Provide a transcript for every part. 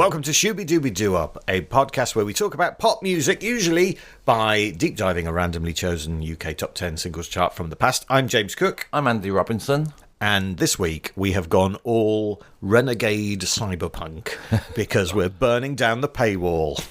Welcome to Shooby Dooby Doo-Up, a podcast where we talk about pop music, usually by deep diving a randomly chosen UK top 10 singles chart from the past. I'm James Cook. I'm Andy Robinson. And this week we have gone all renegade cyberpunk because we're burning down the paywall.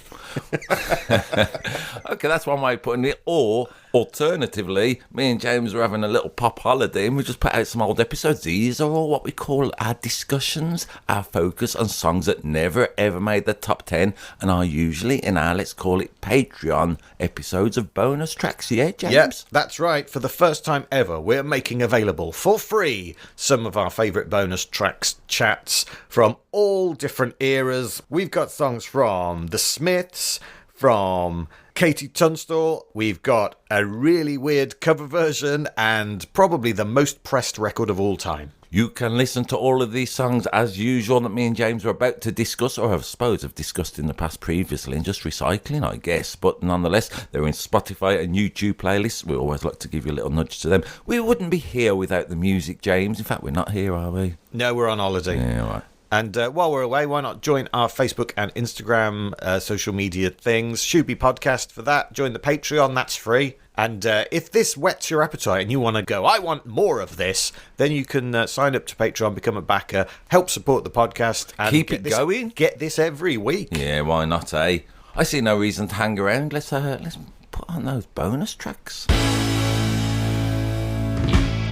Okay, that's one way of putting it. Or, alternatively, me and James are having a little pop holiday and we just put out some old episodes. These are all what we call our discussions, our focus on songs that never ever made the top 10 and are usually in our, let's call it, Patreon episodes of bonus tracks. Yeah, James? Yep, that's right. For the first time ever, we're making available for free some of our favourite bonus tracks chats from all different eras. We've got songs from The Smiths, from Katie Tunstall. We've got a really weird cover version and probably the most pressed record of all time. You can listen to all of these songs as usual that me and James are about to discuss, or I suppose have discussed in the past previously, and just recycling, I guess. But nonetheless, they're in Spotify and YouTube playlists. We always like to give you a little nudge to them. We wouldn't be here without the music, James. In fact, we're not here, are we? No, we're on holiday. Yeah, all right. And while we're away, why not join our Facebook and Instagram social media things? Shooby Podcast for that. Join the Patreon, that's free. And if this whets your appetite and you want to go, I want more of this, then you can sign up to Patreon, become a backer, help support the podcast. And keep it going. Get this every week. Yeah, why not, eh? I see no reason to hang around. Let's put on those bonus tracks.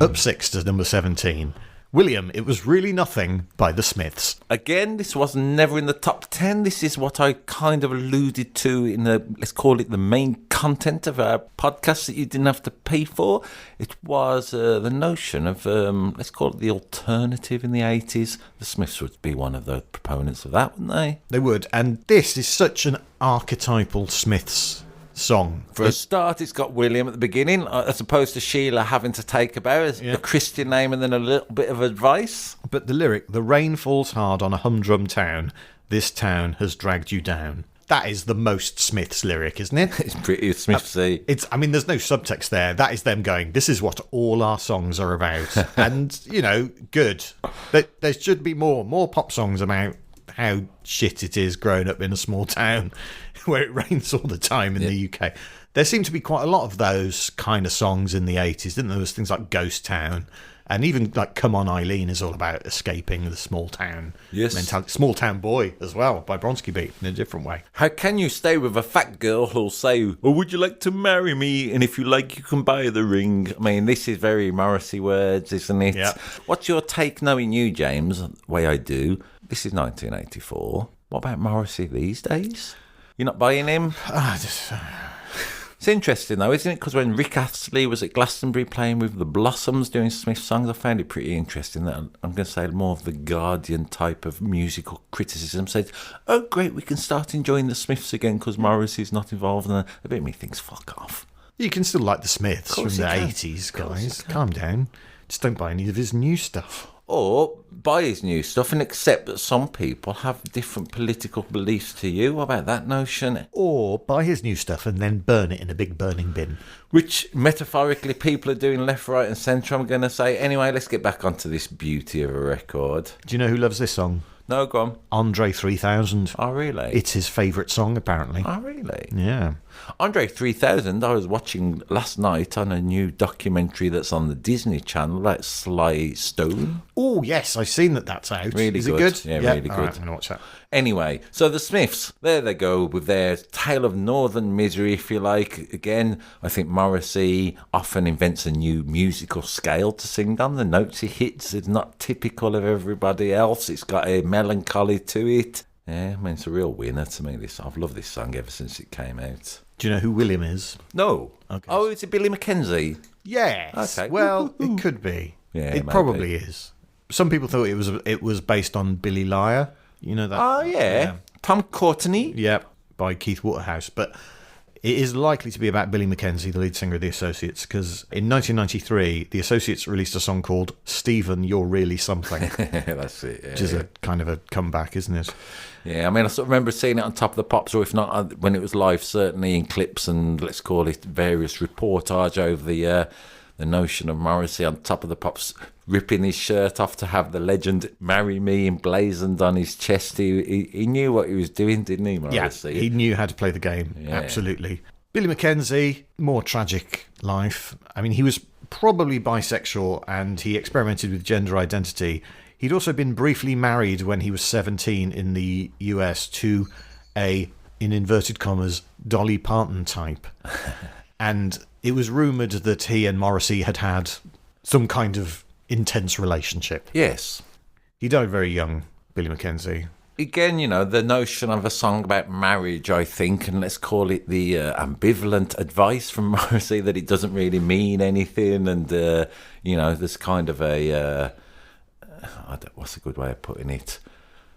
Up 6 to number 17. William, It Was Really Nothing by The Smiths. Again, this was never in the top 10. This is what I kind of alluded to in the, let's call it the main content of our podcast that you didn't have to pay for. It was the notion of, let's call it the alternative in the 80s. The Smiths would be one of the proponents of that, wouldn't they? They would. And this is such an archetypal Smiths song. For a start, it's got William at the beginning, as opposed to Sheila having to take about a Christian name and then a little bit of advice. But the lyric, the rain falls hard on a humdrum town, this town has dragged you down. That is the most Smiths lyric, isn't it? It's pretty Smithsy. I mean, there's no subtext there. That is them going, this is what all our songs are about. And, you know, good. There should be more pop songs about how shit it is growing up in a small town where it rains all the time in the UK. There seemed to be quite a lot of those kind of songs in the 80s, didn't there? There was things like Ghost Town, and even like Come On Eileen is all about escaping the small town mentality. Small Town Boy as well, by Bronski Beat, in a different way. How can you stay with a fat girl who'll say, oh, would you like to marry me? And if you like, you can buy the ring. I mean, this is very Morrissey words, isn't it? Yeah. What's your take, knowing you, James, the way I do? This is 1984. What about Morrissey these days? You're not buying him? It's interesting, though, isn't it? Because when Rick Astley was at Glastonbury playing with the Blossoms doing Smith songs, I found it pretty interesting that I'm going to say more of the Guardian type of musical criticism said, oh, great, we can start enjoying the Smiths again because Morrissey's not involved. And a bit of me thinks, fuck off. You can still like the Smiths from the 80s, guys. Calm down. Just don't buy any of his new stuff. Or buy his new stuff and accept that some people have different political beliefs to you. What about that notion? Or buy his new stuff and then burn it in a big burning bin. Which, metaphorically, people are doing left, right and centre, I'm going to say. Anyway, let's get back onto this beauty of a record. Do you know who loves this song? No, go on. Andre 3000. Oh, really? It's his favourite song, apparently. Oh, really? Yeah. Andre 3000, I was watching last night on a new documentary that's on the Disney Channel about Sly Stone. Oh, yes, I've seen that's out. Really Is good. it good? Yeah, really good. Right, I'm going to watch that. Anyway, so the Smiths, there they go with their tale of northern misery, if you like. Again, I think Morrissey often invents a new musical scale to sing on. The notes he hits is not typical of everybody else. It's got a melancholy to it. Yeah, I mean, it's a real winner to me. I've loved this song ever since it came out. Do you know who William is? No. Okay. Oh, is it Billy Mackenzie? Yes. Okay. Well, it could be. Yeah, it maybe. probably is. Some people thought it was based on Billy Liar. You know that? Oh, yeah. Tom Courtenay? Yep, by Keith Waterhouse. But it is likely to be about Billy Mackenzie, the lead singer of the Associates, because in 1993, the Associates released a song called Stephen, You're Really Something. That's it. Yeah, which is a kind of a comeback, isn't it? Yeah, I mean, I sort of remember seeing it on Top of the Pops, or if not, when it was live, certainly in clips and, let's call it, various reportage over the the notion of Morrissey on Top of the Pops ripping his shirt off to have the legend "Marry Me" emblazoned on his chest. He knew what he was doing, didn't he, Morrissey? Yeah, he knew how to play the game. Yeah. Absolutely. Billy Mackenzie, more tragic life. I mean, he was probably bisexual and he experimented with gender identity. He'd also been briefly married when he was 17 in the US to a, in inverted commas, Dolly Parton type. And it was rumoured that he and Morrissey had some kind of intense relationship. Yes. He died very young, Billy Mackenzie. Again, the notion of a song about marriage, I think, and let's call it the ambivalent advice from Morrissey that it doesn't really mean anything. And, there's kind of what's a good way of putting it?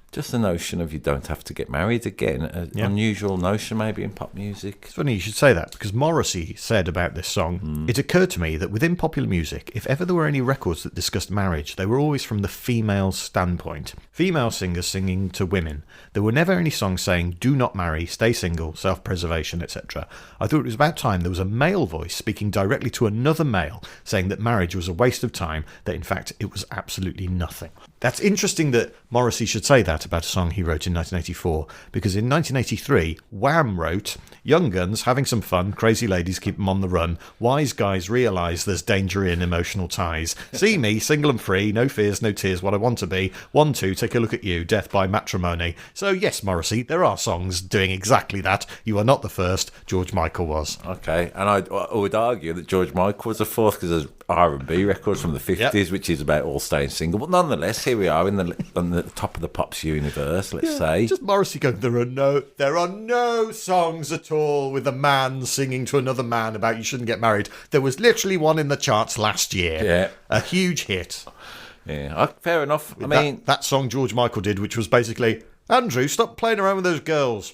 Just the notion of you don't have to get married again. An unusual notion maybe in pop music. It's funny you should say that, because Morrissey said about this song, It occurred to me that within popular music, if ever there were any records that discussed marriage, they were always from the female standpoint. Female singers singing to women. There were never any songs saying, do not marry, stay single, self-preservation, etc. I thought it was about time there was a male voice speaking directly to another male, saying that marriage was a waste of time, that in fact it was absolutely nothing. That's interesting that Morrissey should say that about a song he wrote in 1984, because in 1983, Wham wrote, Young guns, having some fun, crazy ladies keep them on the run, wise guys realise there's danger in emotional ties. See me, single and free, no fears, no tears, what I want to be. 1, 2, take a look at you, death by matrimony. So yes, Morrissey, there are songs doing exactly that. You are not the first, George Michael was. Okay, and I would argue that George Michael was the fourth, because there's R&B records from the 50s, which is about all staying single. But nonetheless, here we are on the top of the Pops universe, let's say. Just Morrissey going, there are no songs at all with a man singing to another man about you shouldn't get married. There was literally one in the charts last year. Yeah. A huge hit. Yeah, fair enough. I mean, that song George Michael did, which was basically, Andrew, stop playing around with those girls.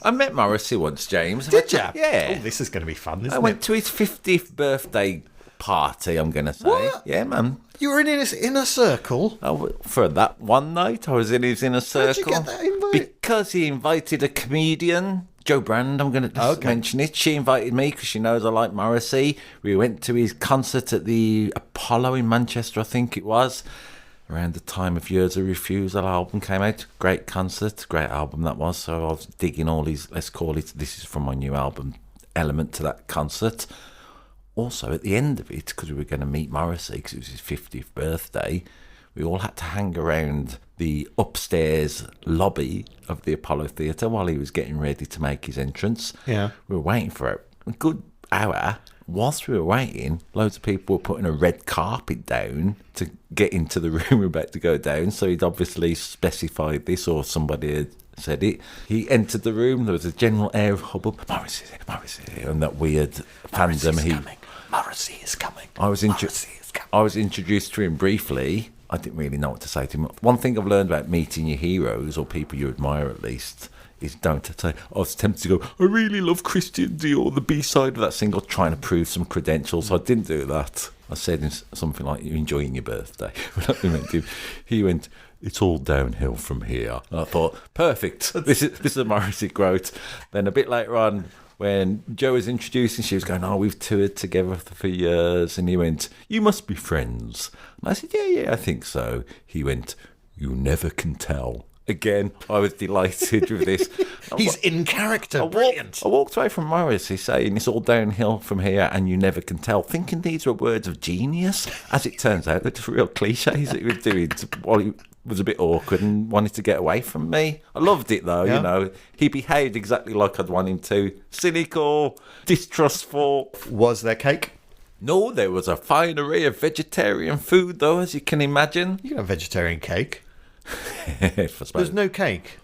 I met Morrissey once, James. Did you? Yeah. Oh, this is going to be fun, isn't it? I went to his 50th birthday party, I'm going to say. What? Yeah, man. You were in his inner circle? Oh, for that one night, I was in his inner circle. How'd you get that invite? Because he invited a comedian, Joe Brand, I'm going to mention it. She invited me because she knows I like Morrissey. We went to his concert at the Apollo in Manchester, I think it was. Around the time of Years of Refusal album came out. Great concert, great album that was. So I was digging all these, let's call it, this is from my new album, element to that concert. Also, at the end of it, because we were going to meet Morrissey, because it was his 50th birthday, we all had to hang around the upstairs lobby of the Apollo Theatre while he was getting ready to make his entrance. Yeah. We were waiting for a good hour. Whilst we were waiting, loads of people were putting a red carpet down to get into the room we were about to go down. So he'd obviously specified this, or somebody had said it. He entered the room. There was a general air of hubbub. Morrissey, and that weird fandom. Morrissey is coming. I was introduced to him briefly. I didn't really know what to say to him. One thing I've learned about meeting your heroes, or people you admire at least, is don't say, I was tempted to go, I really love Christian Dior, the B-side of that single, trying to prove some credentials. So I didn't do that. I said something like, you're enjoying your birthday. He went, it's all downhill from here. And I thought, perfect. This is a Morrissey quote. Then a bit later on, when Joe was introducing, she was going, we've toured together for years. And he went, you must be friends. And I said, yeah, I think so. He went, you never can tell. Again, I was delighted with this. He's in character. Brilliant. I walked away from Morrissey saying it's all downhill from here and you never can tell, thinking these were words of genius. As it turns out, they're just real cliches that he was doing while he was a bit awkward and wanted to get away from me. I loved it, though, He behaved exactly like I'd want him to. Cynical, distrustful. Was there cake? No, there was a fine array of vegetarian food, though, as you can imagine. You got vegetarian cake. There's no cake.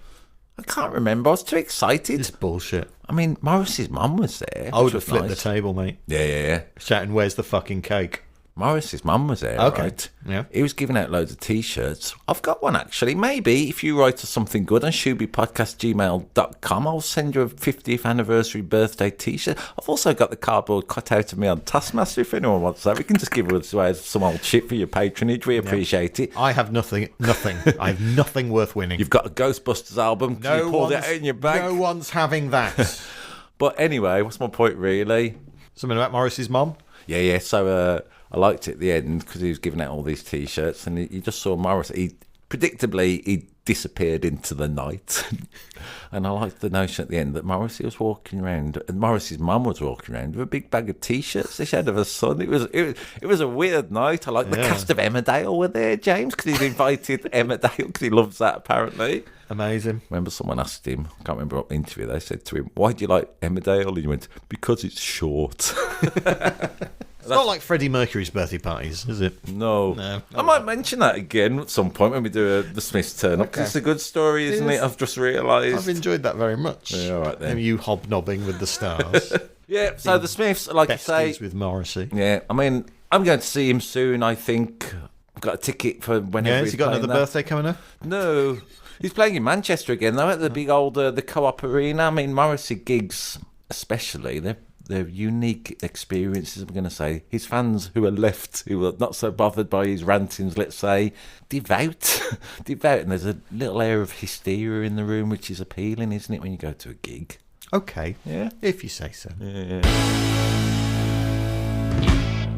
I can't remember. I was too excited. It's bullshit. I mean, Morrissey's mum was there. I would have flipped the table, mate. Yeah. Shouting, where's the fucking cake? Morrissey's mum was there, okay. Right? Yeah. He was giving out loads of T-shirts. I've got one, actually. Maybe if you write us something good on shoobypodcast@gmail.com, I'll send you a 50th anniversary birthday T-shirt. I've also got the cardboard cut out of me on Taskmaster if anyone wants that. We can just give us away some old shit for your patronage. We appreciate it. I have nothing. I have nothing worth winning. You've got a Ghostbusters album. You pulled it out in your bag. No one's having that. But anyway, what's my point, really? Something about Morrissey's mum? Yeah. So I liked it at the end because he was giving out all these T-shirts, and you just saw Morrissey. Predictably, he disappeared into the night. And I liked the notion at the end that Morrissey was walking around, and Morrissey's mum was walking around with a big bag of T-shirts they shared of her son. It was a weird night. I like the cast of Emmerdale were there, James, because he'd invited Emmerdale because he loves that apparently. Amazing. Remember someone asked him, I can't remember what interview, they said to him, "Why do you like Emmerdale?" And he went, "Because it's short." It's not like Freddie Mercury's birthday parties, is it? No. I might mention that again at some point when we do the Smiths turn up. 'Cause it's a good story, isn't it? I've just realised. I've enjoyed that very much. Yeah, all right then. You hobnobbing with the stars. Yeah, so the Smiths, like you say. Besties with Morrissey. Yeah, I mean, I'm going to see him soon, I think. I've got a ticket for whenever Has he got another birthday coming up? No. He's playing in Manchester again, though, at the big old the Co-op Arena. I mean, Morrissey gigs, especially, they're unique experiences, I'm going to say. His fans who are left, who are not so bothered by his rantings, let's say, devout, and there's a little air of hysteria in the room, which is appealing, isn't it, when you go to a gig? Okay. Yeah. If you say so. Yeah.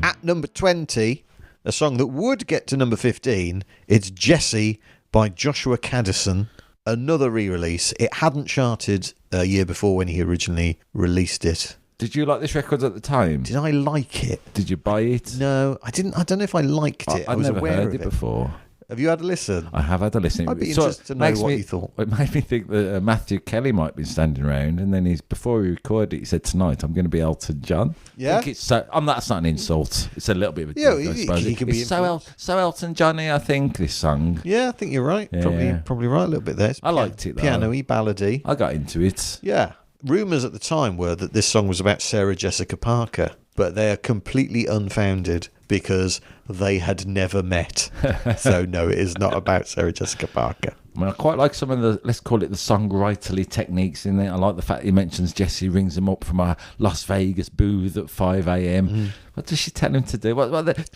At number 20, a song that would get to number 15, it's Jessie by Joshua Caddison. Another re-release. It hadn't charted a year before when he originally released it. Did you like this record at the time? Did I like it? Did you buy it? No, I didn't. I don't know if I liked it. I was never aware heard of it before. Have you had a listen? I have had a listen. I'd be interested to know what you thought. It made me think that Matthew Kelly might be standing around, and then before he recorded it, he said, "Tonight I'm going to be Elton John." Yeah, I think it's so. That's not an insult. It's a little bit of a dig, I suppose. He can be so Elton Johnny, I think, this song. Yeah, I think you're right. Yeah. Probably right a little bit there. I liked it though. Piano-y, ballady. I got into it. Yeah. Rumours at the time were that this song was about Sarah Jessica Parker, but they are completely unfounded because they had never met. So no, it is not about Sarah Jessica Parker. I mean, I quite like some of the, let's call it the songwriterly techniques in there. I like the fact he mentions Jessie rings him up from a Las Vegas booth at 5 a.m. What does she tell him to do?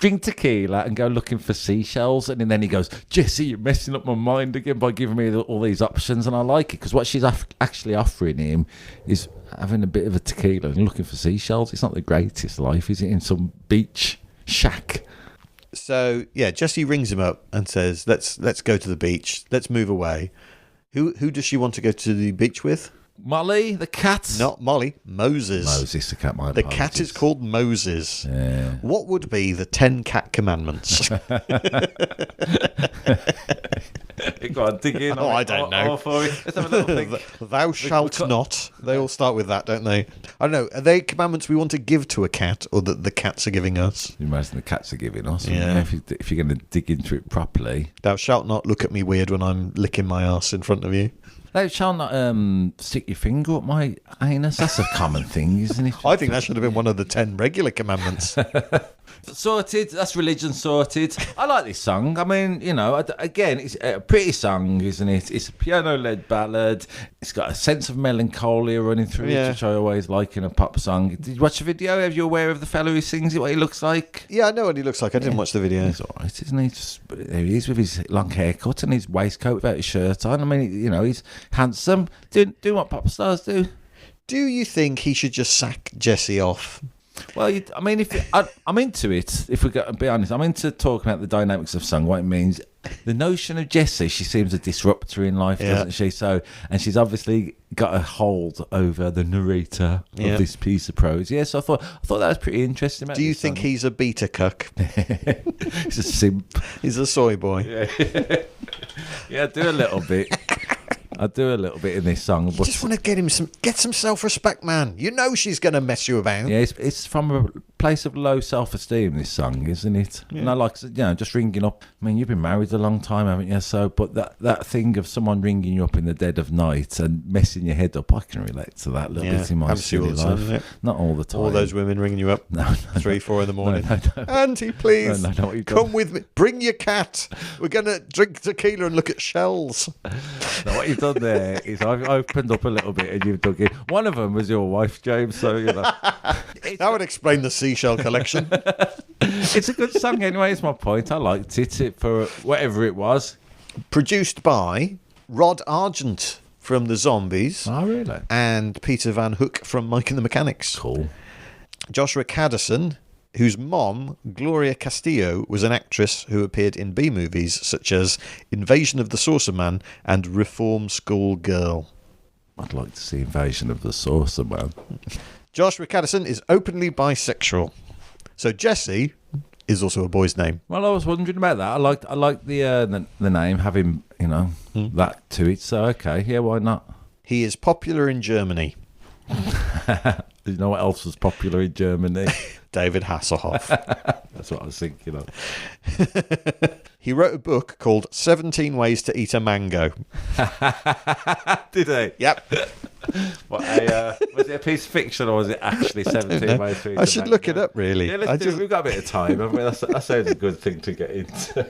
Drink tequila and go looking for seashells. And then he goes, "Jessie, you're messing up my mind again by giving me all these options." And I like it because what she's actually offering him is having a bit of a tequila and looking for seashells. It's not the greatest life, is it? In some beach shack. So yeah, Jessie rings him up and says, "Let's go to the beach. Let's move away." Who does she want to go to the beach with? Molly, the cat. Not Molly, Moses. Moses, the cat. The cat is called Moses. Yeah. What would be the 10 cat commandments? Go on, dig in. I don't know. Let's have a little think. Thou shalt not. They all start with that, don't they? I don't know. Are they commandments we want to give to a cat, or that the cats are giving us? You imagine the cats are giving us. Yeah. If you're going to dig into it properly. Thou shalt not look at me weird when I'm licking my arse in front of you. Thou shalt not stick your finger up my anus. That's a common thing, isn't it? I think that should have been one of the 10 regular commandments. Sorted. That's religion sorted. I like this song. I mean, again, it's a pretty song, isn't it? It's a piano-led ballad. It's got a sense of melancholia running through it, which I always like in a pop song. Did you watch the video? Are you aware of the fellow who sings it, what he looks like? Yeah, I know what he looks like. I didn't watch the video. He's all right, isn't he? There he is with his long haircut and his waistcoat without his shirt on. I mean, he's handsome. Doing what pop stars do. Do you think he should just sack Jessie off? Well, I'm into it. If we got to be honest, I'm into talking about the dynamics of song, what it means. The notion of Jessie, she seems a disruptor in life, doesn't she? So, and she's obviously got a hold over the narrator of this piece of prose. Yeah, so I thought that was pretty interesting. Do you think he's a beta cuck? He's a simp. He's a soy boy. Yeah, I do a little bit. I do a little bit in this song. You just want to get some self-respect, man. You know she's going to mess you about. Yeah, it's from a place of low self-esteem, this song, isn't it? Yeah. And I like, just ringing up. I mean, you've been married a long time, haven't you? So, but that thing of someone ringing you up in the dead of night and messing your head up, I can relate to that a little bit in my silly life. Not all the time. All those women ringing you up, 3, 4 in the morning. No. Auntie, please, come with me. Bring your cat. We're going to drink tequila and look at shells. Now, what you've done there is I've opened up a little bit and you've dug in. One of them was your wife, James, so that would explain the seashell collection. It's a good song anyway, is my point. I liked it for whatever it was. Produced by Rod Argent from The Zombies. Oh, really? And Peter Van Hook from Mike and the Mechanics. Cool. Joshua Caddison, whose mom, Gloria Castillo, was an actress who appeared in B-movies such as Invasion of the Saucer Man and Reform School Girl. I'd like to see Invasion of the Saucer Man. Joshua Caddison is openly bisexual. So Jesse is also a boy's name. Well, I was wondering about that. I like the name having, that to it. So, okay, yeah, why not? He is popular in Germany. You know what else was popular in Germany? David Hasselhoff. That's what I was thinking of. He wrote a book called 17 Ways to Eat a Mango. Did he? Yep. Was it a piece of fiction or was it actually 17 Ways to Eat a Mango? I should look it up, really. Yeah, let's do it. We've got a bit of time. I mean, that sounds a good thing to get into.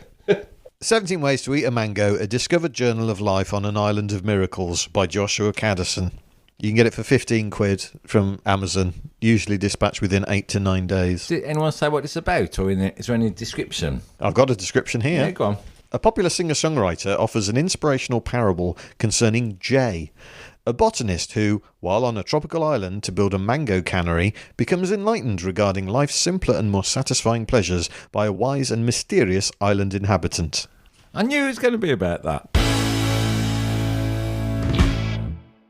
17 Ways to Eat a Mango, a discovered journal of life on an island of miracles by Joshua Caddison. You can get it for 15 quid from Amazon, usually dispatched within 8 to 9 days. Did anyone say what it's about, or is there any description? I've got a description here. Yeah, go on. A popular singer-songwriter offers an inspirational parable concerning Jay, a botanist who, while on a tropical island to build a mango cannery, becomes enlightened regarding life's simpler and more satisfying pleasures by a wise and mysterious island inhabitant. I knew it was going to be about that.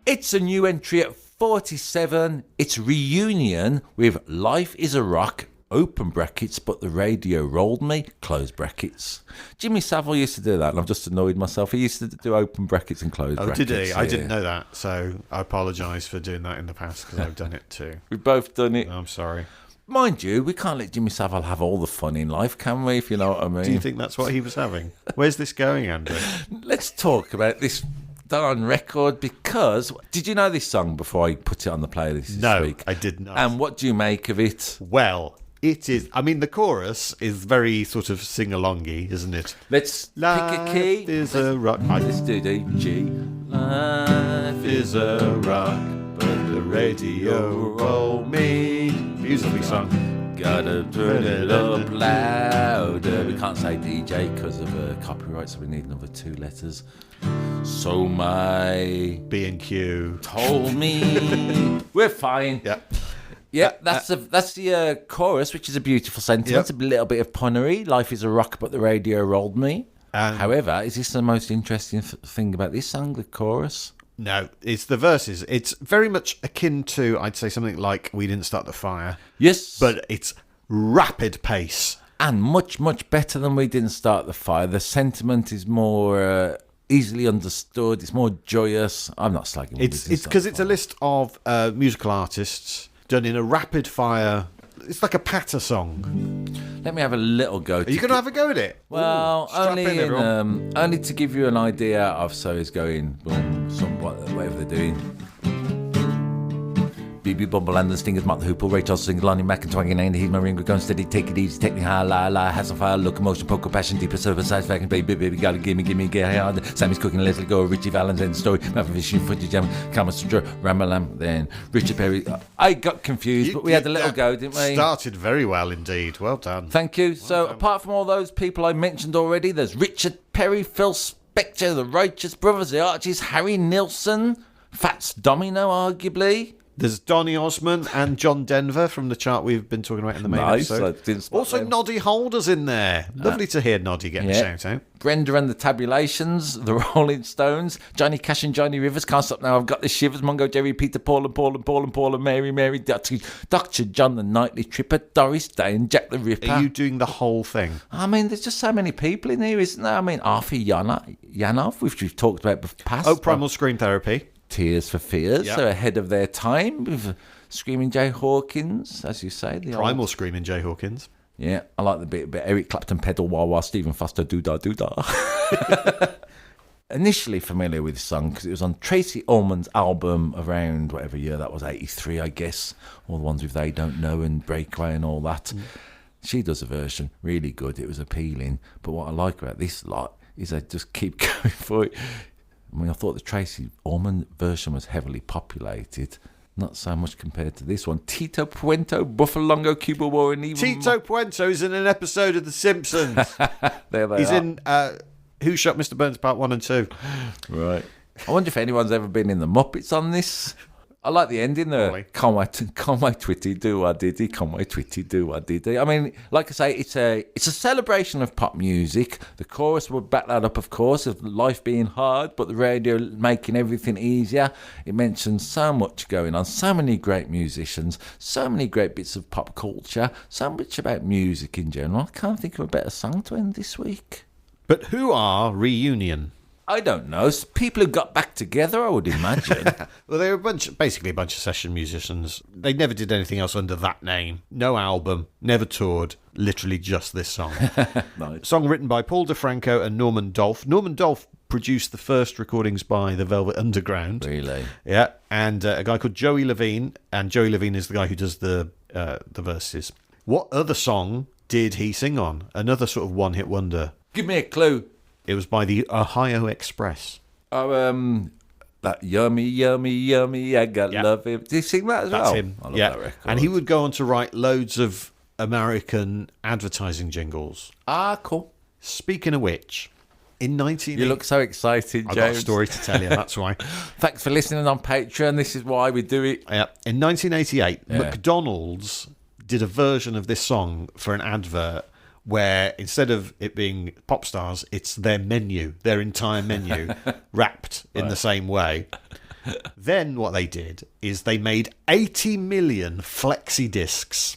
It's a new entry at 47. It's reunion with Life is a Rock, open brackets, but the radio rolled me, close brackets. Jimmy Savile used to do that, and I've just annoyed myself. He used to do open brackets and close brackets. Oh, did he? Yeah. I didn't know that, so I apologise for doing that in the past, because I've done it too. We've both done it. I'm sorry. Mind you, we can't let Jimmy Savile have all the fun in life, can we, if you know what I mean? Do you think that's what he was having? Where's this going, Andrew? Let's talk about this darn record, because did you know this song before I put it on the playlist this week? I did not. And what do you make of it? Well, it is. I mean, the chorus is very sort of sing-alongy, isn't it? Let's pick a key. Is a rock. Let's do the G. Life Is a rock, but the radio roll me. Musically sung. Gotta turn it up louder. We can't say DJ because of copyright, so we need another 2 letters. So my B&Q told me we're fine. Yep. Yeah, that's the chorus, which is a beautiful sentiment. Yep. A little bit of punnery. Life is a rock, but the radio rolled me. However, is this the most interesting thing about this song, the chorus? No, it's the verses. It's very much akin to, I'd say, something like We Didn't Start the Fire. Yes. But it's rapid pace. And much, much better than We Didn't Start the Fire. The sentiment is more easily understood. It's more joyous. I'm not slagging It's because it's a list of musical artists done in a rapid fire. It's like a patter song. Let me have a little go. Are you going to have a go at it? Well, Ooh, only to give you an idea of so it's going boom, somewhat, whatever they're doing. BB Bumble and the Stingers, Mark the Hoople, Ray Charles sings, Lonnie Mac and Twanging and he's my ring, we're going steady, take it easy, take me high, lie, has a fire, locomotion, poker, passion, deeper service, satisfaction, baby, gotta gimme, get hard. Sammy's cooking, Leslie Go, Richie Valens, end story, Matthew Fishing, footage jam, Kamasundra, Ramalam, then Richard Perry. I got confused, but we had a little go, didn't we? Started very well indeed. Well done. Thank you. So, apart from all those people I mentioned already, there's Richard Perry, Phil Spector, the Righteous Brothers, the Archies, Harry Nilsson, Fats Domino, arguably. There's Donny Osmond and John Denver from the chart we've been talking about in the main episode. Also, Noddy Holder's in there. Lovely to hear Noddy getting a shout out. Brenda and the Tabulations, the Rolling Stones, Johnny Cash and Johnny Rivers, Can't Stop Now, I've Got the Shivers, Mungo Jerry, Peter, Paul and Paul and Mary, Dr. John the Nightly Tripper, Doris Day and Jack the Ripper. Are you doing the whole thing? I mean, there's just so many people in here, isn't there? I mean, Arthur Yanov, which we've talked about past. Oh, Primal Scream Therapy. Tears for Fears, so ahead of their time with Screaming Jay Hawkins, as you say. Primal Screaming Jay Hawkins. Yeah, I like the bit Eric Clapton pedal wah Stephen Foster doo-dah. Initially familiar with the song because it was on Tracy Ullman's album around whatever year that was, 83, I guess. All the ones with They Don't Know and Breakaway and all that. She does a version, really good. It was appealing. But what I like about this lot is they just keep going for it. I mean, I thought the Tracy Ullman version was heavily populated. Not so much compared to this one. Tito Puente, Buffalongo, Cuba War, and even... Tito Puente is in an episode of The Simpsons. He's in Who Shot Mr. Burns Part 1 and 2. Right. I wonder if anyone's ever been in the Muppets on this. I like the ending there. Really? Come my twitty do I diddy, come my twitty do I diddy. I mean, like I say, it's a celebration of pop music. The chorus would back that up, of course, of life being hard, but the radio making everything easier. It mentions so much going on, so many great musicians, so many great bits of pop culture, so much about music in general. I can't think of a better song to end this week. But who are Reunion? I don't know. People who got back together, I would imagine. Well, they were basically a bunch of session musicians. They never did anything else under that name. No album, never toured, literally just this song. Nice. Song written by Paul DeFranco and Norman Dolph. Norman Dolph produced the first recordings by the Velvet Underground. Really? Yeah, and a guy called Joey Levine, and Joey Levine is the guy who does the verses. What other song did he sing on? Another sort of one-hit wonder. Give me a clue. It was by the Ohio Express. Oh, that yummy, yummy, yummy, I got love him. Did he sing that as well? That's him. I love yeah, that record. and he would go on to write loads of American advertising jingles. Ah, cool. Speaking of which, in 19... You look so excited, I've James. got a story to tell you, that's why. Thanks for listening on Patreon. This is why we do it. Yeah. In 1988, McDonald's did a version of this song for an advert where instead of it being pop stars, it's their menu, their entire menu, wrapped in the same way. Then what they did is they made 80 million flexi discs,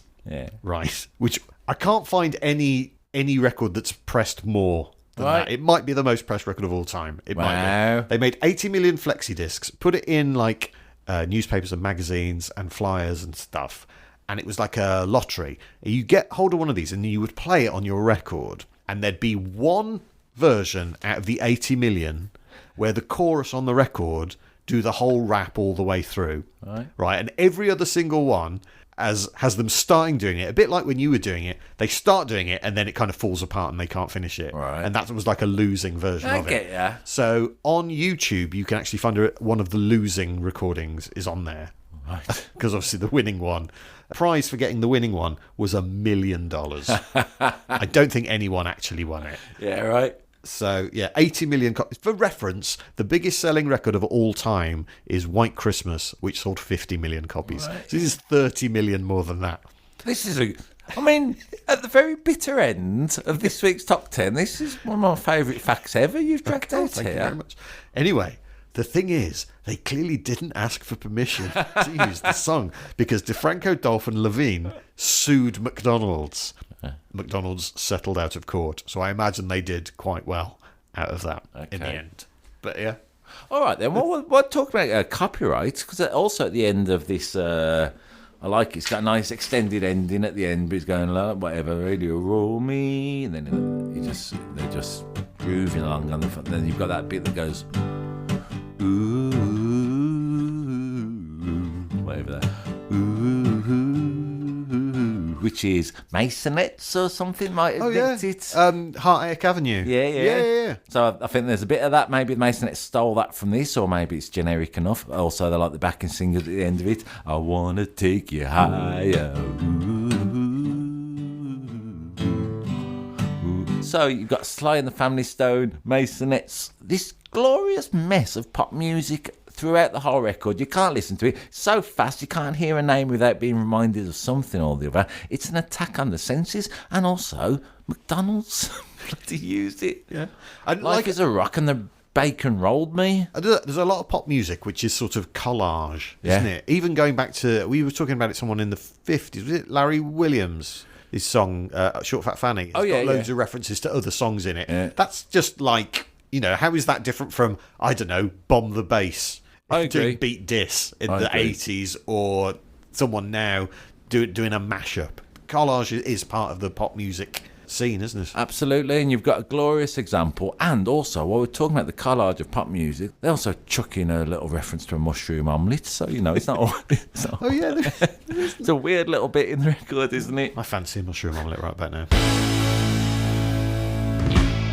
right? Which I can't find any record that's pressed more than that. It might be the most pressed record of all time. It might be. They made 80 million flexi discs, put it in like newspapers and magazines and flyers and stuff. And it was like a lottery. You get hold of one of these and you would play it on your record. And there'd be one version out of the 80 million where the chorus on the record do the whole rap all the way through. Right. And every other single one has them starting doing it. A bit like when you were doing it. They start doing it and then it kind of falls apart and they can't finish it. Right. And that was like a losing version of it. I get ya. So on YouTube, you can actually find one of the losing recordings is on there. Right. Because obviously the winning one... prize for getting the winning one was $1 million. I don't think anyone actually won it. Yeah, right. So, 80 million copies. For reference, the biggest selling record of all time is White Christmas, which sold 50 million copies. Right. So this is 30 million more than that. This is I mean, at the very bitter end of this week's top 10, this is one of my favourite facts ever you've dragged out Thank here. you very much. Anyway, the thing is, they clearly didn't ask for permission to use the song because DeFranco, Dolph and Levine sued McDonald's. McDonald's settled out of court. So I imagine they did quite well out of that in the end. But yeah. All right, then. We'll talk about copyright because also at the end of this... I like it. It's got a nice extended ending at the end, but it's going like whatever, radio roll me, and then they're just grooving along, and then you've got that bit that goes ooh, whatever that, ooh, which is Masonettes or something might have nicked it. Heartache Avenue. Yeah. So I think there's a bit of that. Maybe Masonettes stole that from this, or maybe it's generic enough. Also, they like the backing singers at the end of it. I wanna take you higher. Ooh. So you've got Sly and the Family Stone, Masonettes. This glorious mess of pop music throughout the whole record. You can't listen to it. It's so fast, you can't hear a name without being reminded of something or the other. It's an attack on the senses, and also McDonald's bloody used it. Yeah. And Life is a rock and the bacon rolled me. There's a lot of pop music which is sort of collage, isn't it? Even going back to, we were talking about it, someone in the 50s, was it Larry Williams? His song, Short Fat Fanny. It's got loads of references to other songs in it. Yeah. That's just like, how is that different from, I don't know, Bomb the Bass? Doing Beat Dis in the 80s, or someone now doing a mashup. Collage is part of the pop music scene, isn't it? Absolutely, and you've got a glorious example. And also, while we're talking about the collage of pop music, they also chuck in a little reference to a mushroom omelette. So, it's not all... Oh, yeah. It's a weird little bit in the record, isn't it? I fancy a mushroom omelette right about now.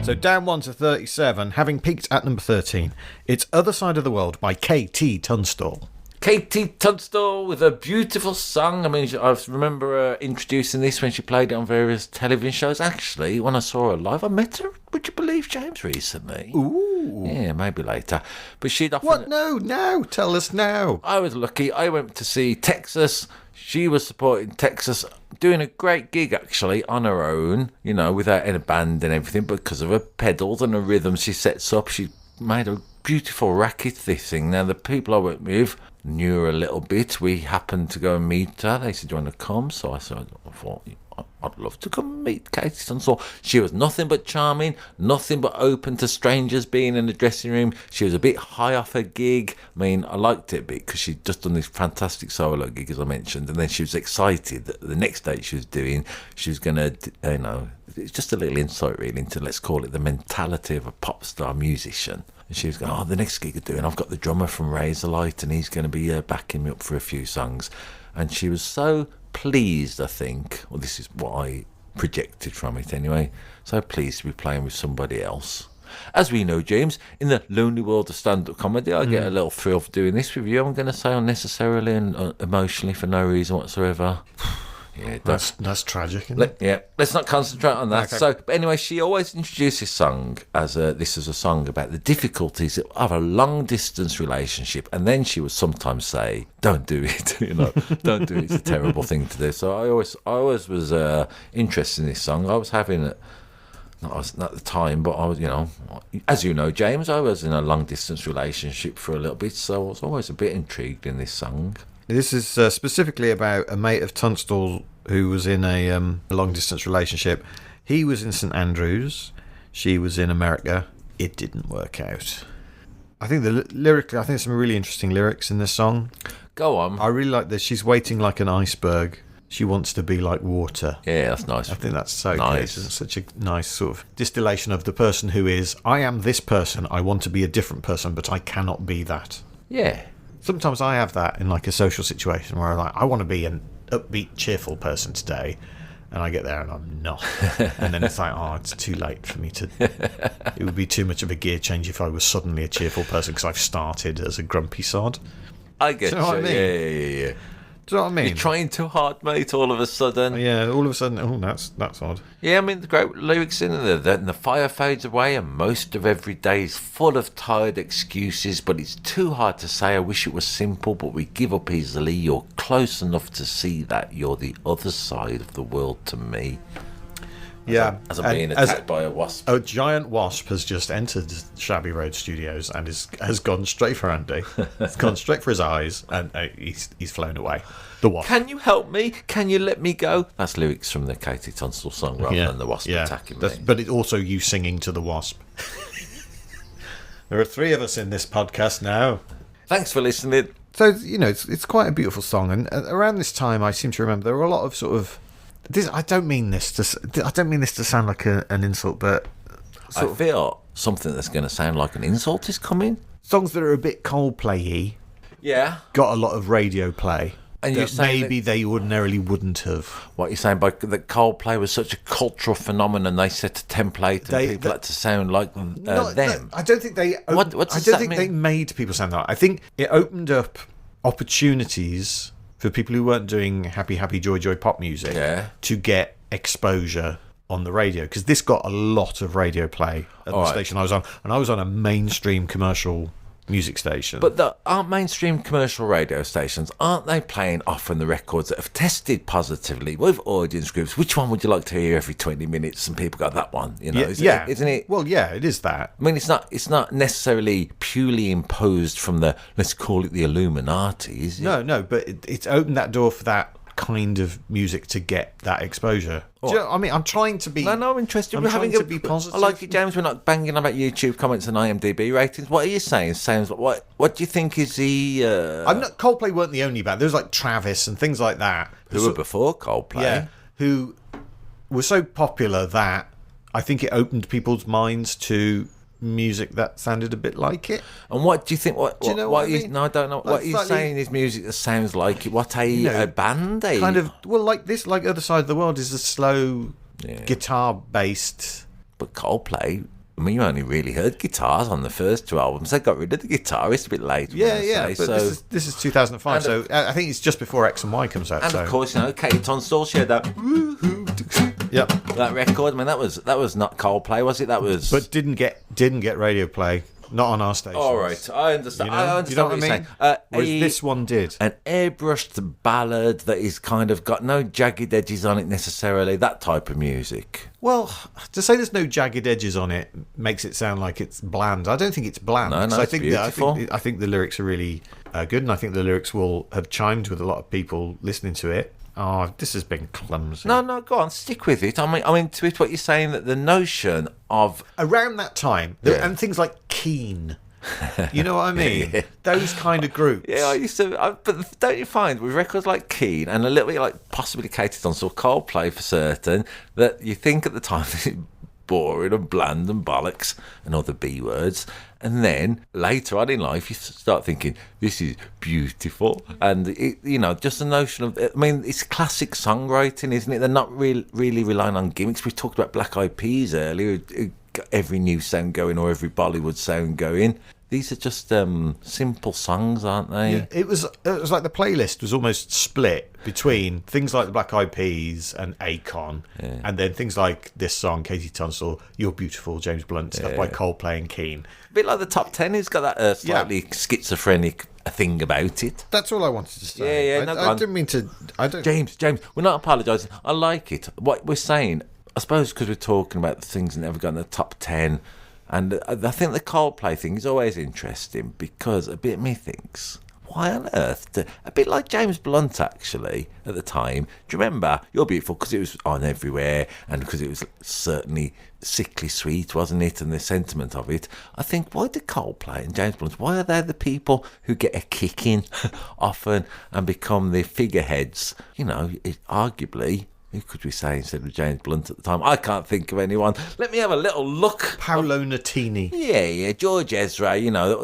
So down 1 to 37, having peaked at number 13, it's Other Side of the World by K.T. Tunstall. Katie Tunstall with a beautiful song. I mean, I remember her introducing this when she played it on various television shows. Actually, when I saw her live, I met her, would you believe, James, recently. Ooh. Yeah, maybe later. But she'd often... What? No, now. Tell us now. I was lucky. I went to see Texas. She was supporting Texas, doing a great gig, actually, on her own, you know, without any band and everything, but because of her pedals and her rhythm she sets up, she made a beautiful racket, this thing. Now, the people I went with knew her a little bit. We happened to go and meet her. They said, do you want to come? So I said, I thought, I'd love to come meet Katie Tunstall. She was nothing but charming, nothing but open to strangers being in the dressing room. She was a bit high off her gig. I mean, I liked it a bit because she'd just done this fantastic solo gig, as I mentioned, and then she was excited that the next date she was doing, she was going to, you know, it's just a little insight really into, let's call it, the mentality of a pop star musician. And she was going, the next gig I'm doing, I've got the drummer from Razorlight and he's going to be backing me up for a few songs. And she was so pleased, I think, well, this is what I projected from it anyway, so pleased to be playing with somebody else. As we know, James, in the lonely world of stand-up comedy, I get a little thrill for doing this with you. I'm going to say unnecessarily and emotionally for no reason whatsoever. Yeah, that's tragic, isn't it? Yeah, let's not concentrate on that. Okay. So, but anyway, she always introduced this song as a song about the difficulties of a long-distance relationship, and then she would sometimes say, "Don't do it," you know, "Don't do it. It's a terrible thing to do." So I always was interested in this song. I was having it. Not at the time, but I was, you know, as you know, James, I was in a long-distance relationship for a little bit, so I was always a bit intrigued in this song. This is specifically about a mate of Tunstall who was in a long-distance relationship. He was in St Andrews. She was in America. It didn't work out. I think lyrically, I think there's some really interesting lyrics in this song. Go on. I really like this. She's waiting like an iceberg. She wants to be like water. Yeah, that's nice. I think that's so nice. good. It's such a nice sort of distillation of the person who is, I am this person. I want to be a different person, but I cannot be that. Yeah. Sometimes I have that in like a social situation where I'm like, I want to be an upbeat, cheerful person today, and I get there and I'm not. And then it's like, it's too late for me to... It would be too much of a gear change if I was suddenly a cheerful person because I've started as a grumpy sod. I get Do you know what I mean? Yeah. Do you know what I mean? You're trying too hard, mate, all of a sudden. Yeah, all of a sudden, that's odd. Yeah, I mean, the great lyrics in there. Then the fire fades away and most of every day is full of tired excuses, but it's too hard to say. I wish it was simple, but we give up easily. You're close enough to see that you're the other side of the world to me. Yeah. As I'm being attacked by a wasp. A giant wasp has just entered Shabby Road Studios and has gone straight for Andy. It's gone straight for his eyes, and he's flown away. The wasp. Can you help me? Can you let me go? That's lyrics from the Katie Tunstall song rather than the wasp attacking me. But it's also you singing to the wasp. There are 3 of us in this podcast now. Thanks for listening. So, you know, it's quite a beautiful song, and around this time I seem to remember there were a lot of sort of... I don't mean this to sound like an insult, but I feel something that's going to sound like an insult is coming. Songs that are a bit Coldplay-y, got a lot of radio play, and you say maybe they ordinarily wouldn't have. What you're saying by that Coldplay was such a cultural phenomenon, they set a template and people had to sound like them. I don't think they. I don't think they made people sound that. I think it opened up opportunities for people who weren't doing happy, joy pop music to get exposure on the radio, because this got a lot of radio play at the station I was on, and I was on a mainstream commercial music station. But aren't mainstream commercial radio stations, aren't they playing often the records that have tested positively with audience groups? Which one would you like to hear every 20 minutes? And people got that one, you know, isn't it? Well, yeah, it is that. I mean, it's not necessarily purely imposed from the, let's call it the Illuminati, is it? No, but it's opened that door for that kind of music to get that exposure. Do you know, I mean, I'm trying to be... No, I'm interested. I'm trying to be positive. I like it, James. We're not banging about YouTube comments and IMDb ratings. What are you saying? Sounds like what do you think is the... I'm not... Coldplay weren't the only band. There was like Travis and things like that. Who were before Coldplay. Yeah, who were so popular that I think it opened people's minds to music that sounded a bit like it. And what do you think? Do you know what I mean? No, I don't know. What you're saying is music that sounds like it. What a band? Kind of, well, like this, like Other Side of the World is a slow guitar based. But Coldplay, I mean, you only really heard guitars on the first two albums. They got rid of the guitarist a bit later. Yeah. But So, this is 2005, so I think it's just before X and Y comes out. and of course, Katie Tunstall, she had that yep. that record. I mean, that was not Coldplay, was it? That was. But didn't get radio play. Not on our station. All right, I understand. I understand you know what I you're mean? saying. Whereas this one did. An airbrushed ballad that is kind of got no jagged edges on it necessarily. That type of music. Well, to say there's no jagged edges on it makes it sound like it's bland. I don't think it's bland. No, I it's beautiful. I think the lyrics are really good, and I think the lyrics will have chimed with a lot of people listening to it. Oh, this has been clumsy. No, go on, stick with it. I mean, to it, what you're saying, that the notion of around that time, and things like Keen. You know what I mean? Yeah. Those kind of groups. Yeah, I used to. But don't you find with records like Keen and a little bit like possibly Katie Tunstall, Coldplay for certain, that you think at the time it's boring and bland and bollocks and other B words, and then later on in life you start thinking this is beautiful, and just the notion of, I mean, it's classic songwriting, isn't it? They're not really relying on gimmicks. We talked about Black Eyed Peas earlier. Got every new sound going or every Bollywood sound going. These are just simple songs, aren't they? Yeah, it was like the playlist was almost split between things like the Black Eyed Peas and Akon, and then things like this song, Katie Tunstall, You're Beautiful, James Blunt, stuff by Coldplay and Keen. A bit like the top 10 who's got that slightly schizophrenic thing about it. That's all I wanted to say. Yeah, I didn't mean to. James, we're not apologising. I like it. What we're saying, I suppose, because we're talking about the things that never got in the top 10. And I think the Coldplay thing is always interesting because a bit of me thinks, why on earth? A bit like James Blunt, actually, at the time. Do you remember? You're Beautiful, because it was on everywhere and because it was certainly sickly sweet, wasn't it? And the sentiment of it. I think, why do Coldplay and James Blunt, why are they the people who get a kick in often and become the figureheads? Arguably... Who could we say instead of James Blunt at the time? I can't think of anyone. Let me have a little look. Paolo Nutini. Yeah, George Ezra,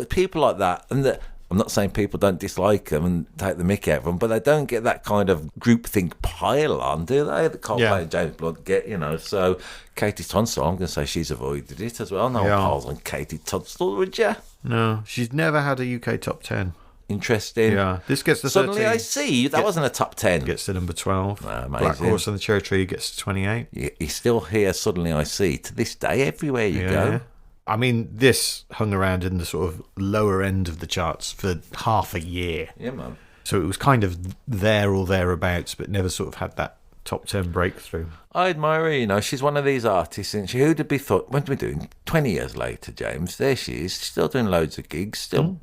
people like that. And I'm not saying people don't dislike them and take the mick out of them, but they don't get that kind of groupthink pile on, do they? The Coldplay and James Blunt get, So Katie Tunstall, I'm going to say she's avoided it as well. No one piles on Katie Tunstall, would you? No, she's never had a UK top 10. Interesting. Yeah, this gets to Suddenly 13. I see. That wasn't a top 10. Gets to number 12. Amazing. Black Horse and the Cherry Tree gets to 28. He's still here, Suddenly I See, to this day, everywhere you go. I mean, this hung around in the sort of lower end of the charts for half a year. Yeah, man. So it was kind of there or thereabouts, but never sort of had that top 10 breakthrough. I admire her, she's one of these artists, and who'd have be thought, what are we doing? 20 years later, James, there she is, still doing loads of gigs, still,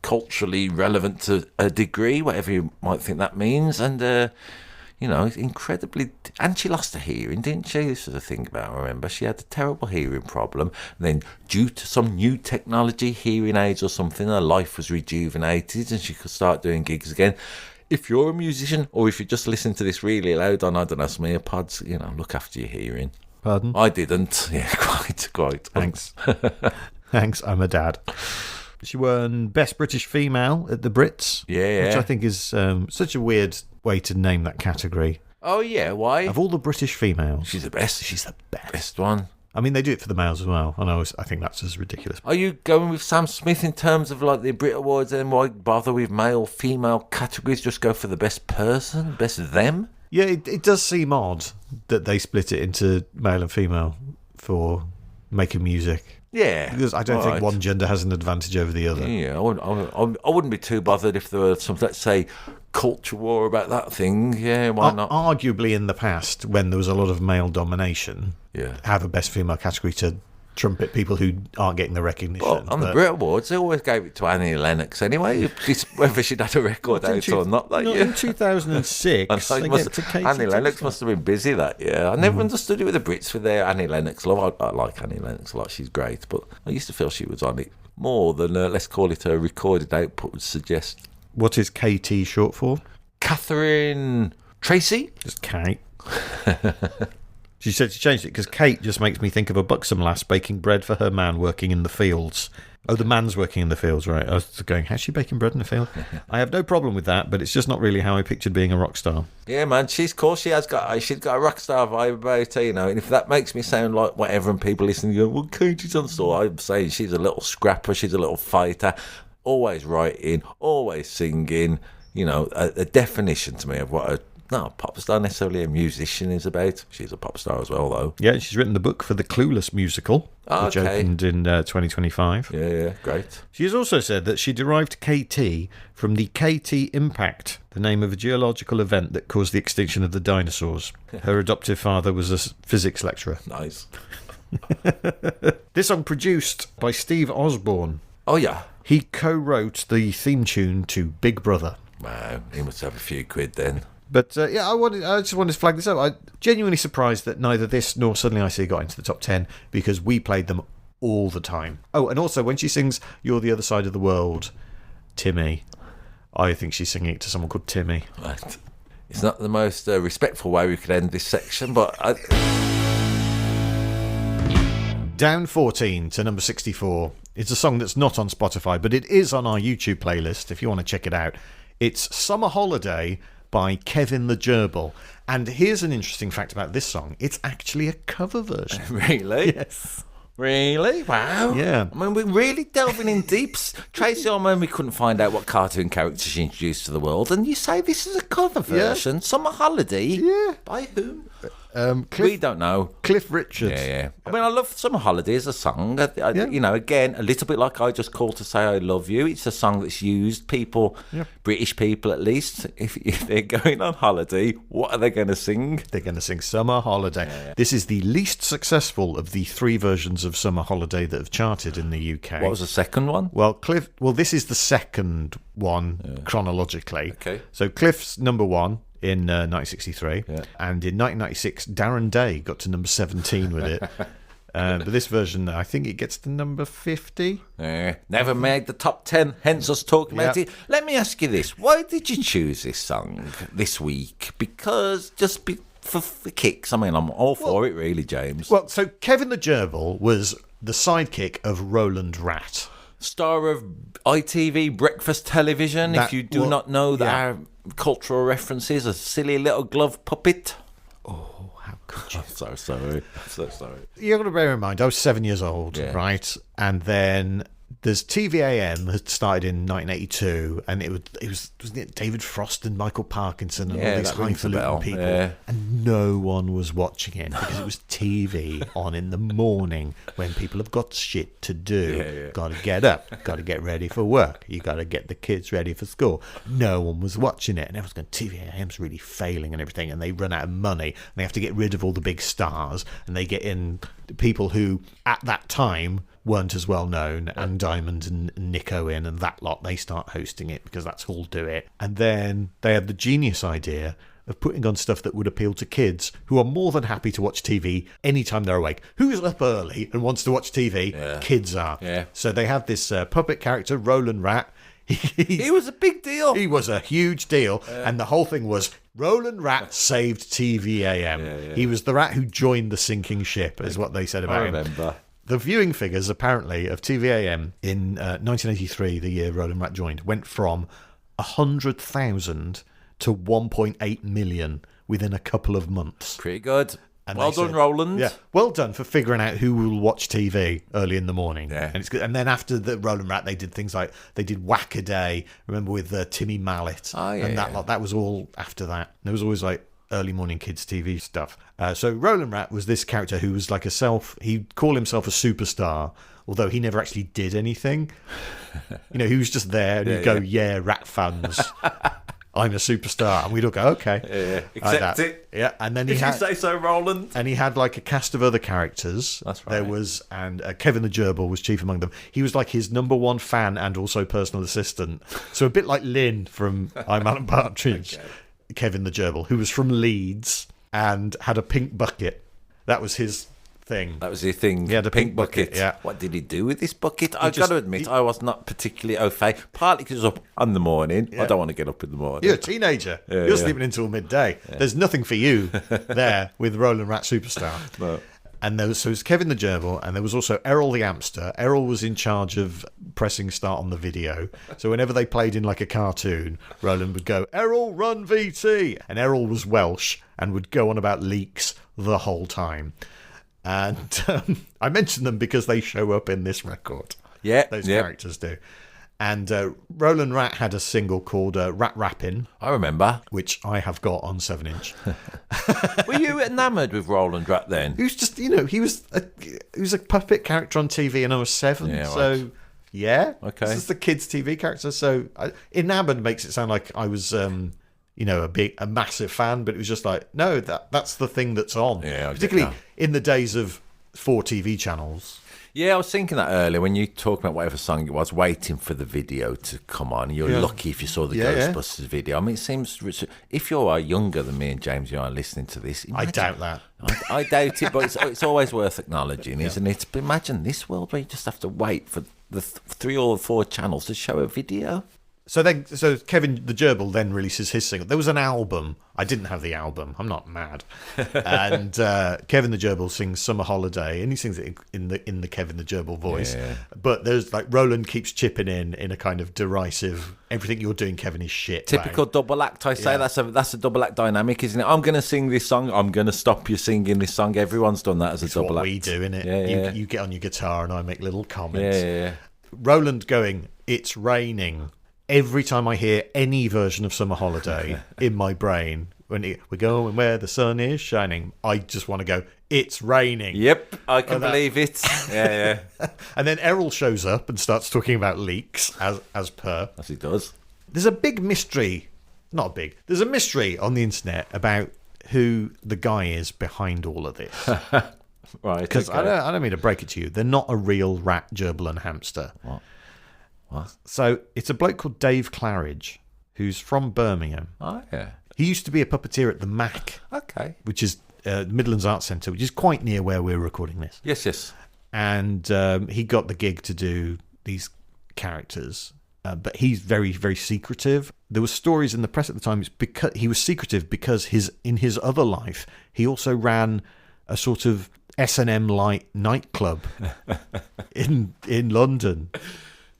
culturally relevant to a degree, whatever you might think that means, and, incredibly, and she lost her hearing, didn't she? This was the thing about her, I remember. She had a terrible hearing problem, and then due to some new technology, hearing aids or something, her life was rejuvenated, and she could start doing gigs again. If you're a musician, or if you just listen to this really loud on, I don't know, some earpods, look after your hearing. Pardon? I didn't. Yeah, quite. Thanks. Thanks, I'm a dad. She won Best British Female at the Brits. Yeah. Which I think is such a weird way to name that category. Oh, yeah, why? Of all the British females. She's the best. She's the best. Best one. I mean, they do it for the males as well. I think that's as ridiculous. Are you going with Sam Smith in terms of like the Brit Awards, and why bother with male, female categories? Just go for the best person, best them? Yeah, it does seem odd that they split it into male and female for making music. Yeah. Because I don't think one gender has an advantage over the other. Yeah, I wouldn't be too bothered if there were some, let's say, culture war about that thing. Yeah, why not? Arguably in the past, when there was a lot of male domination, have a best female category to trumpet people who aren't getting the recognition. Well, on the Brit Awards, they always gave it to Annie Lennox anyway, whether she'd had a record out or not. That year. In 2006, Annie Lennox must have been busy that year. I never understood it with the Brits with their Annie Lennox love. I like Annie Lennox a lot, she's great, but I used to feel she was on it more than, let's call it, her recorded output would suggest. What is KT short for? Catherine Tracy? Just Kate. She said she changed it because Kate just makes me think of a buxom lass baking bread for her man working in the fields. Oh, the man's working in the fields, right? I was going, how's she baking bread in the field? I have no problem with that, but it's just not really how I pictured being a rock star. Yeah, man, she's got a rock star vibe about her, you know. And if that makes me sound like whatever, and people listening go, well, Katie's on store, I'm saying she's a little scrapper, she's a little fighter, always writing, always singing. You know, a definition to me of what a pop star, necessarily a musician, is about. She's a pop star as well, though. Yeah, she's written the book for the Clueless musical, which opened in 2025. Yeah, great. She has also said that she derived KT from the KT impact, the name of a geological event that caused the extinction of the dinosaurs. Her adoptive father was a physics lecturer. Nice. This song produced by Steve Osborne. Oh, yeah. He co-wrote the theme tune to Big Brother. Wow, he must have a few quid then. But I just wanted to flag this up. I'm genuinely surprised that neither this nor Suddenly I See got into the top 10 because we played them all the time. Oh, and also when she sings You're the Other Side of the World, Timmy, I think she's singing it to someone called Timmy. Right. It's not the most respectful way we could end this section, but... Down 14 to number 64. It's a song that's not on Spotify, but it is on our YouTube playlist if you want to check it out. It's Summer Holiday by Kevin the Gerbil. And here's an interesting fact about this song. It's actually a cover version. Really? Yes. Really? Wow. Yeah. I mean, we're really delving in deep. Tracy Ullman, we couldn't find out what cartoon character she introduced to the world. And you say this is a cover version? Yeah. Summer Holiday? Yeah. By whom? Cliff, we don't know. Cliff Richard. Yeah. I mean, I love Summer Holiday as a song. You know, again, a little bit like I Just Called to Say I Love You. It's a song that's used. People, British people at least, if they're going on holiday, what are they going to sing? They're going to sing Summer Holiday. Yeah. This is the least successful of the 3 versions of Summer Holiday that have charted in the UK. What was the second one? Well, this is the second one chronologically. Okay. So Cliff's number 1 in 1963, and in 1996 Darren Day got to number 17 with it. But this version, I think it gets to number 50. Never made the top 10, hence us talking about it. Let me ask you this, why did you choose this song this week? Because for kicks, I mean, I'm all for it really, James. Well, so Kevin the Gerbil was the sidekick of Roland Rat, star of ITV breakfast television. If you do not know that our cultural references, a silly little glove puppet. Oh, how could you? I'm so sorry. You've got to bear in mind, I was 7 years old, right? And then there's TVAM that started in 1982, and it was wasn't it David Frost and Michael Parkinson and all these highfalutin people, and no one was watching it because it was TV on in the morning when people have got shit to do. Got to get up, got to get ready for work, you got to get the kids ready for school. No one was watching it, and everyone's going, TVAM's really failing and everything, and they run out of money, and they have to get rid of all the big stars, and they get in people who at that time weren't as well known, and Diamond and Nick Owen and that lot, they start hosting it because that's who'll do it. And then they had the genius idea of putting on stuff that would appeal to kids who are more than happy to watch TV anytime they're awake. Who's up early and wants to watch TV? Kids are. So they had this puppet character, Roland Rat. He was a big deal. He was a huge deal. And the whole thing was Roland Rat saved TVAM. He was the rat who joined the sinking ship, is what they said about him. I remember. The viewing figures, apparently, of TVAM in 1983, the year Roland Rat joined, went from 100,000 to 1.8 million within a couple of months. Pretty good. And well done, Roland. Yeah, well done for figuring out who will watch TV early in the morning. Yeah. And it's good. And then after the Roland Rat, they did things like they did Whack a Day. Remember with Timmy Mallet and that lot. That was all after that. There was always like early morning kids TV stuff. So Roland Rat was this character who was like he'd call himself a superstar, although he never actually did anything. You know, he was just there and he'd go, rat fans. I'm a superstar, and we'd all go, okay, accept it. Yeah, and then you say so, Roland. And he had like a cast of other characters. That's right. There was, and Kevin the Gerbil was chief among them. He was like his number 1 fan and also personal assistant. So a bit like Lynn from I'm Alan Partridge. Kevin the Gerbil, who was from Leeds and had a pink bucket. That was his thing. That was his thing. He had a pink bucket. Yeah. What did he do with this bucket? I've got to admit, I was not particularly au fait. Partly because I was up in the morning. I don't want to get up in the morning. You're a teenager. You're sleeping until midday. There's nothing for you there with Roland Rat Superstar. No. And there was Kevin the Gerbil, and there was also Errol the Hamster. Errol was in charge of pressing start on the video. So whenever they played in like a cartoon, Roland would go, "Errol, run VT!" And Errol was Welsh and would go on about leaks the whole time. And I mention them because they show up in this record. Yeah, those characters do. And Roland Rat had a single called Rat Rappin'. I remember. Which I have got on 7-inch. Were you enamoured with Roland Rat then? He was just, he was a puppet character on TV and I was 7. Yeah, so, right. Yeah. Okay. This is the kids' TV character. So, enamoured makes it sound like I was, a massive fan, but it was just like, no, that's the thing that's on. Yeah, particularly in the days of 4 TV channels. Yeah, I was thinking that earlier when you talk about whatever song it was, waiting for the video to come on. You're lucky if you saw the Ghostbusters video. I mean, it seems if you are younger than me and James, you are listening to this. I doubt that. I doubt it, but it's always worth acknowledging, isn't it? But imagine this world where you just have to wait for the 3 or 4 channels to show a video. So Kevin the Gerbil then releases his single. There was an album. I didn't have the album. I'm not mad. And Kevin the Gerbil sings "Summer Holiday," and he sings it in the Kevin the Gerbil voice. Yeah. But there's like Roland keeps chipping in a kind of derisive. Everything you're doing, Kevin, is shit. Typical double act. I say that's a double act dynamic, isn't it? I'm going to sing this song. I'm going to stop you singing this song. Everyone's done that as a double act. We do, innit? Yeah, you get on your guitar and I make little comments. Yeah. Roland going, "It's raining." Every time I hear any version of Summer Holiday in my brain, we're going where the sun is shining, I just want to go, "It's raining." Yep, I can believe it. Yeah. And then Errol shows up and starts talking about leaks, as per. As he does. There's a big mystery. There's a mystery on the internet about who the guy is behind all of this. Right. Because I don't mean to break it to you. They're not a real rat, gerbil and hamster. What? So it's a bloke called Dave Claridge, who's from Birmingham. Oh, yeah. He used to be a puppeteer at the MAC, which is Midlands Arts Centre, which is quite near where we're recording this. Yes. And he got the gig to do these characters, but he's very, very secretive. There were stories in the press at the time. It's because he was secretive because in his other life he also ran a sort of S&M light nightclub in London.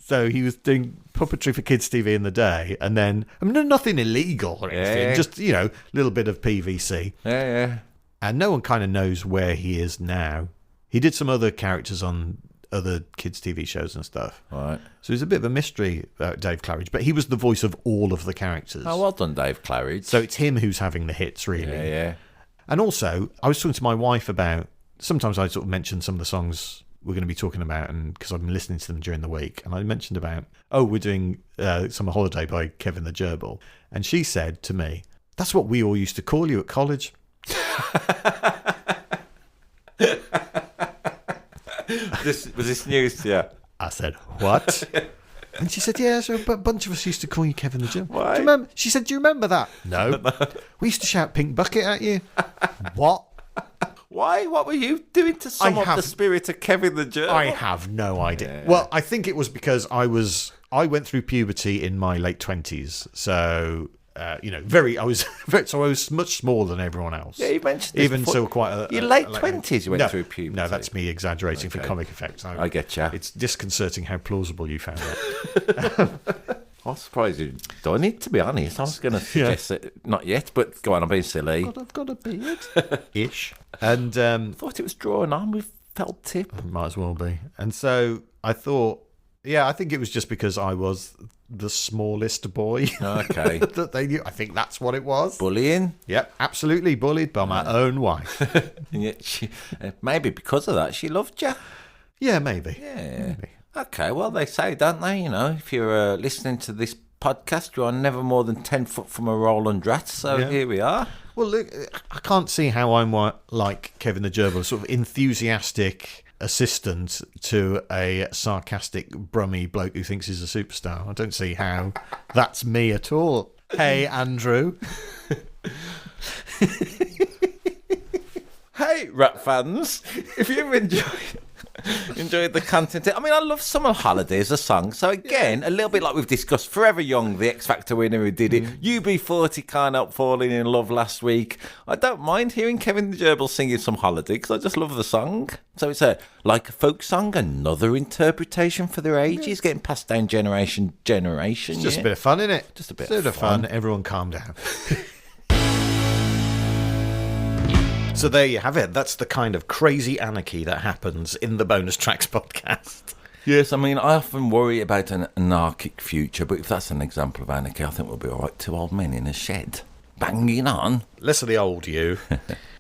So he was doing puppetry for kids' TV in the day, and then nothing illegal or anything, just a little bit of PVC. Yeah. And no one kind of knows where he is now. He did some other characters on other kids' TV shows and stuff. Right. So there's a bit of a mystery about Dave Claridge, but he was the voice of all of the characters. Oh, well done, Dave Claridge. So it's him who's having the hits, really. Yeah. And also, I was talking to my wife about. Sometimes I sort of mention some of the songs we're going to be talking about, and because I've been listening to them during the week, and I mentioned about, we're doing Summer Holiday by Kevin the Gerbil, and she said to me, "That's what we all used to call you at college." Was this news to you? I said, "What?" And she said, "Yeah, so a bunch of us used to call you Kevin the Gerbil." Why? Do you remember? She said, "Do you remember that?" No. We used to shout "Pink Bucket" at you. What? Why? What were you doing to sum up the spirit of Kevin the Gerbil? I have no idea. Yeah. Well, I think it was because I went through puberty in my late 20s, so I was much smaller than everyone else. Yeah, you mentioned this even before. so quite your late 20s you went through puberty. No, that's me exaggerating for comic effects. I get you. It's disconcerting how plausible you found that. I'm surprised you've done it, to be honest. I was going to suggest that, not yet, but go on, I'm being silly. God, I've got a beard. Ish. And I thought it was drawing on with felt tip. Might as well be. And so I thought, I think it was just because I was the smallest boy. Okay. That they knew. I think that's what it was. Bullying? Yep, absolutely bullied by my own wife. And yet maybe because of that, she loved you. Yeah, maybe. Yeah. Maybe. Okay, well, they say, don't they? If you're listening to this podcast, you are never more than 10 foot from a Roland Rat, so here we are. Well, look, I can't see how I'm like Kevin the Gerbil, sort of enthusiastic assistant to a sarcastic, brummy bloke who thinks he's a superstar. I don't see how that's me at all. Hey, Andrew. Hey, Rat fans, if you've enjoyed Enjoyed the content. I mean, I love Summer Holiday as a song. So again, a little bit like we've discussed, Forever Young, the X Factor winner who did it. UB40 Can't Help Falling in Love last week. I don't mind hearing Kevin the Gerbil singing some Holiday because I just love the song. So it's like a folk song, another interpretation for their ages, getting passed down generation. It's just a bit of fun, isn't it? Just a bit of fun. Everyone calm down. So there you have it. That's the kind of crazy anarchy that happens in the Bonus Tracks podcast. Yes, I mean, I often worry about an anarchic future, but if that's an example of anarchy, I think we'll be all right. Two old men in a shed, banging on. Less of the old you.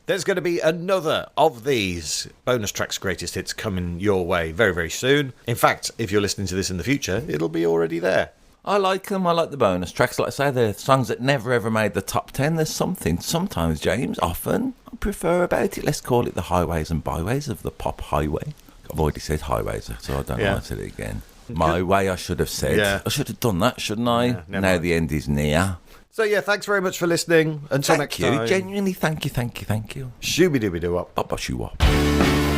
There's going to be another of these Bonus Tracks Greatest Hits coming your way very, very soon. In fact, if you're listening to this in the future, it'll be already there. I like them. I like the bonus tracks. Like I say, they're songs that never ever made the top 10. There's something, sometimes, James, often, I prefer about it. Let's call it the highways and byways of the pop highway. I've already said highways, so I don't know why I said it again. My way, I should have said. Yeah. I should have done that, shouldn't I? Yeah, now mind. The end is near. So, yeah, thanks very much for listening. Until next time. Genuinely, thank you. Shooby Dooby Doo up. Bop, shoo up.